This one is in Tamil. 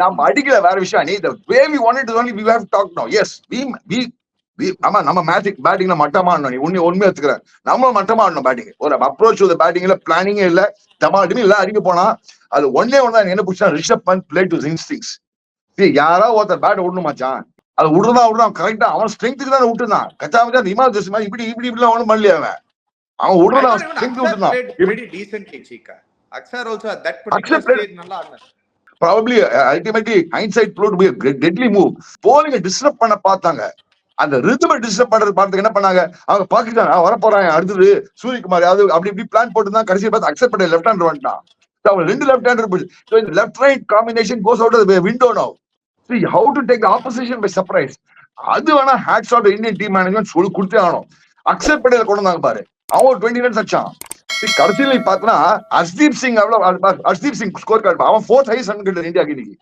நம்ம அடிக்கல வேற விஷயம். நீ the way we wanted to only we have talked now. Yes, நம்ம பேட்டிங்ல மட்டமா ஆடணும். நீ உண்மையா எடுத்துக்கிறேன். நம்ம மட்டமா ஆடணும் பேட்டிங். ஒரு அப்ரோச் பேட்டிங்ல பிளானிங்கே இல்ல, டமாட்டுமே இல்ல. அடிக்க போனா அது ஒன்னே ஒன்னா என்ன புடிச்சா Rishabh Pant play to instincts. யாரா ஒருத்தர் பேட் விடணும் மச்சான், அது விடுறதான் கரெக்டா அவன் ஸ்ட்ரென்த்துக்கு தான் விட்டுருந்தான். கச்சாமச்சா இமால் ஜோசி மாதிரி இப்படி இப்படி இப்படி ஒண்ணும் பண்ணலையே அவன் விடுறதான் strength விட்டுருந்தான். Aksar also at that particular stage நல்லா ஆடுனார். Probably ultimately hindsight proved to be a deadly move. Bowling disrupt பண்ண பார்த்தாங்க. அந்த ரிதமை டிஸ்டர்ப் பண்றது பார்த்து என்ன பண்ணாங்க அவங்க பாகிஸ்தான் வர போறாங்க அடுத்தது சூரியகுமார் அது அப்படி இப்படி பிளான் போட்டு தான் கடைசியை பார்த்து அக்செப்ட் பண்ண லெஃப்ட் ஹேண்டர் வந்துட்டான். அவங்க ரெண்டு லெஃப்ட் ஹேண்டர் so இந்த left right combination goes out of the window now. See how to take the opposition by surprise. அது வேணா hats off Indian team management சொல்லி கொடுத்தே ஆகணும். அக்செப்ட் பண்ணல கொண்டு வந்தாங்க பாரு, அவன் 20 ரன்ஸ் அடிச்சான். கடைசியில பார்த்தனா ஹர்ஷ்தீப் சிங் ஸ்கோர் கார்டு அவன் 4th ஹையஸ்ட் ரன் இந்தியாக்கு இன்னைக்கு.